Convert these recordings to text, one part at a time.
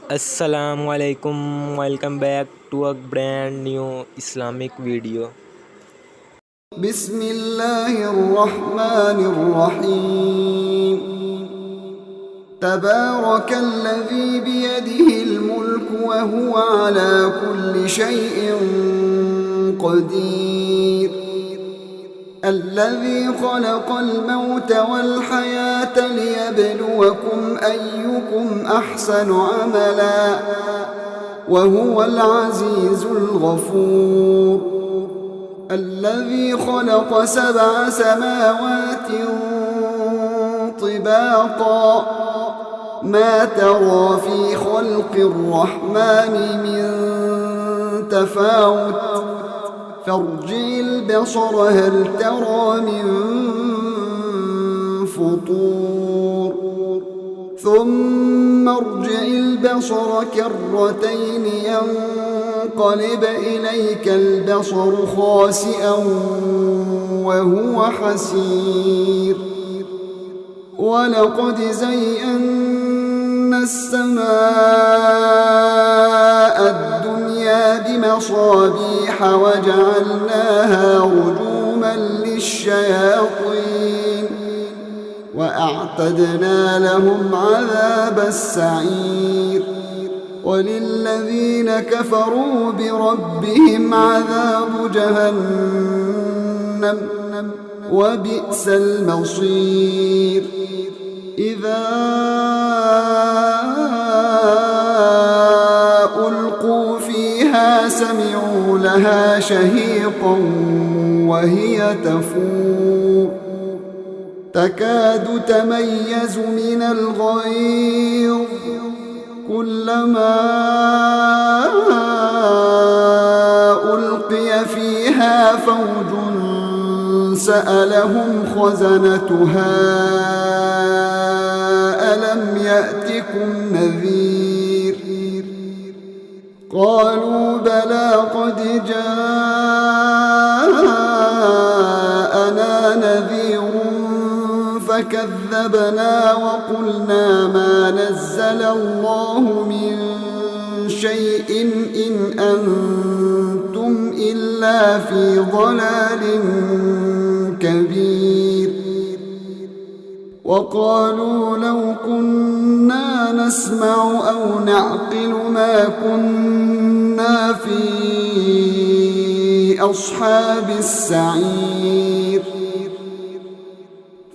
Assalamualaikum. Welcome back to a brand new Islamic video. بسم الله الرحمن الرحيم. تبارك الذي بيده الملك وهو على كل شيء قدير. الذي خلق الموت والحياة ليبلوكم أيكم أحسن عملا وهو العزيز الغفور. الذي خلق 7 سماوات طباقا ما ترى في خلق الرحمن من تفاوت فارجع البصر هل ترى من فطور ثم ارجع البصر كرتين ينقلب إليك البصر خاسئا وهو حسير. ولقد زينا السماء الدنيا بمصابيح وجعلناها رجوما للشياطين وأعتدنا لهم عذاب السعير. وللذين كفروا بربهم عذاب جهنم وبئس المصير. إذا ألقوا فيها سمعوا لها شهيقا وهي تفور تكاد تميز من الغيظ كلما ألقي فيها فوج سألهم خزنتها ألم يأتكم نذير قالوا بلى قد جاءنا نذير فكذبنا وقلنا ما نزل الله من شيء إن أنتم إلا في ضلال كبير. وقالوا لو كنا نسمع أو نعقل ما كنا في أصحاب السعير.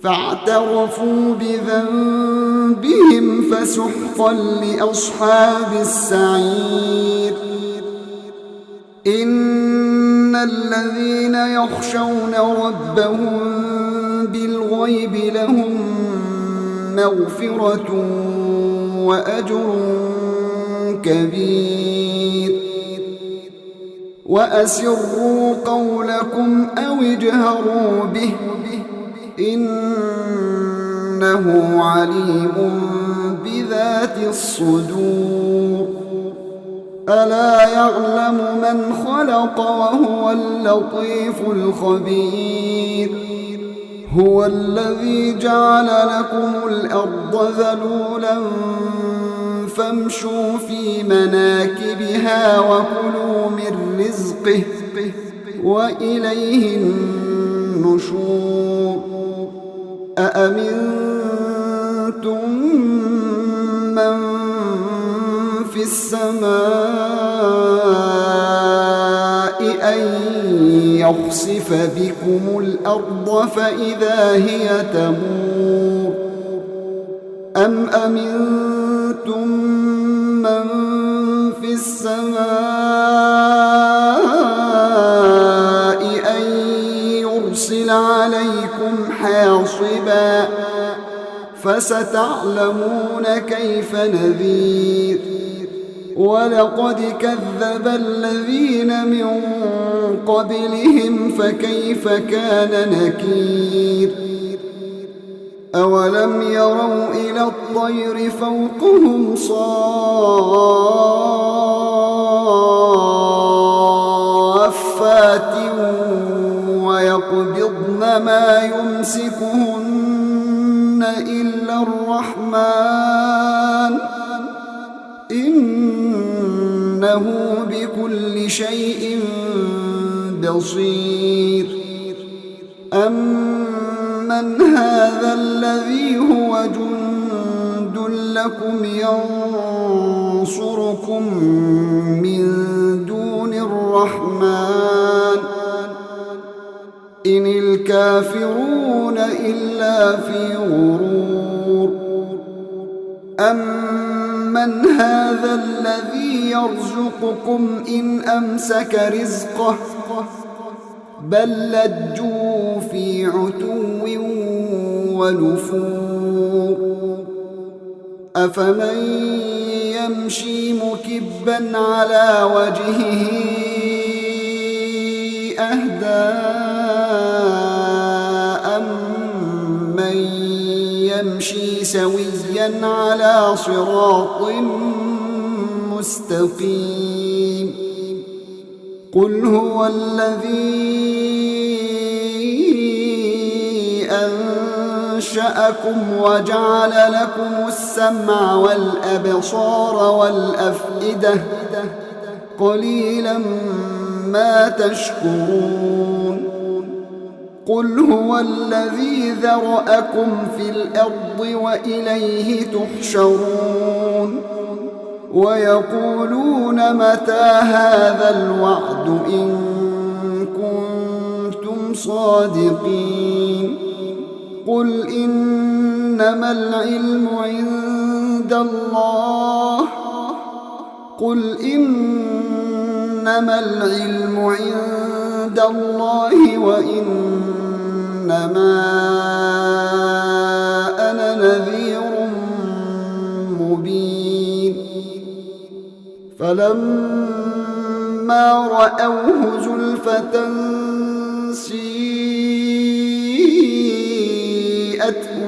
فاعترفوا بذنبهم فسحقا لأصحاب السعير. إن الذين يخشون ربهم بالغيب لهم مغفرة وأجر كبير. وأسروا قولكم أو اجهروا به إنه عليم بذات الصدور. ألا يعلم من خلق وهو اللطيف الخبير. هو الذي جعل لكم الأرض ذلولا فامشوا في مناكبها وكلوا من رزقه وإليه النشور. أأمنتم من في السماء أن يخسف بكم الأرض فإذا هي تمور أم أمنتم من في السماء أن يرسل عليكم حاصبا فستعلمون كيف نذير. ولقد كذب الذين من قبلهم فكيف كان نكير. أولم يروا إلى الطير فوقهم صافات ويقبضن ما يمسكهن إلا الرحمن إن إنه بكل شيء بصير. أمن هذا الذي هو جند لكم ينصركم من دون الرحمن إن الكافرون إلا في غرور. أمن هذا الذي يرزقكم إن أمسك رزقه بل لجوا في عتو ونفور. أفمن يمشي مكبا على وجهه أهدى أمن يمشي سويا على صراط مستقيم. قل هو الذي أنشأكم وجعل لكم السمع والأبصار والأفئدة قليلا ما تشكرون. قل هو الذي ذرأكم في الأرض وإليه تحشرون. ويقولون متى هذا الوعد إن كنتم صادقين. قل إنما العلم عند الله وإنما أنا نذير مبين. فلما رأوه زلفة سيئت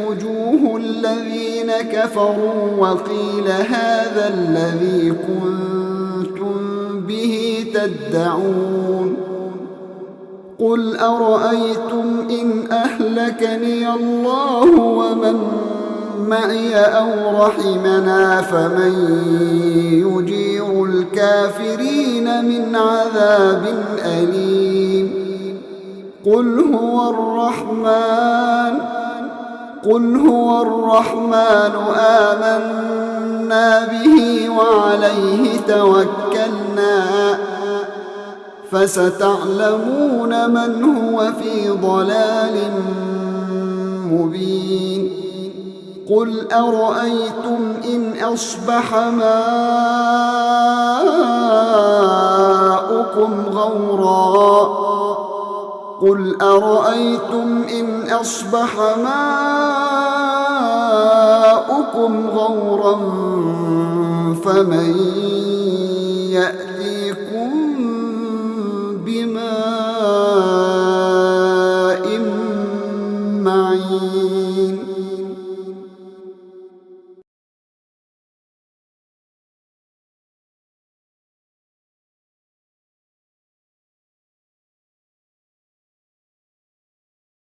وجوه الذين كفروا وقيل هذا الذي كنتم به تدعون. قل أرأيتم إن أهلكني الله ومن معي أو رحمنا فمن يجير الكافرين من عذاب أليم. قل هو الرحمن آمنا به وعليه توكلنا فستعلمون من هو في ضلال مبين. قل أرأيتم إن أصبح ماؤكم غورا فمن يأتيكم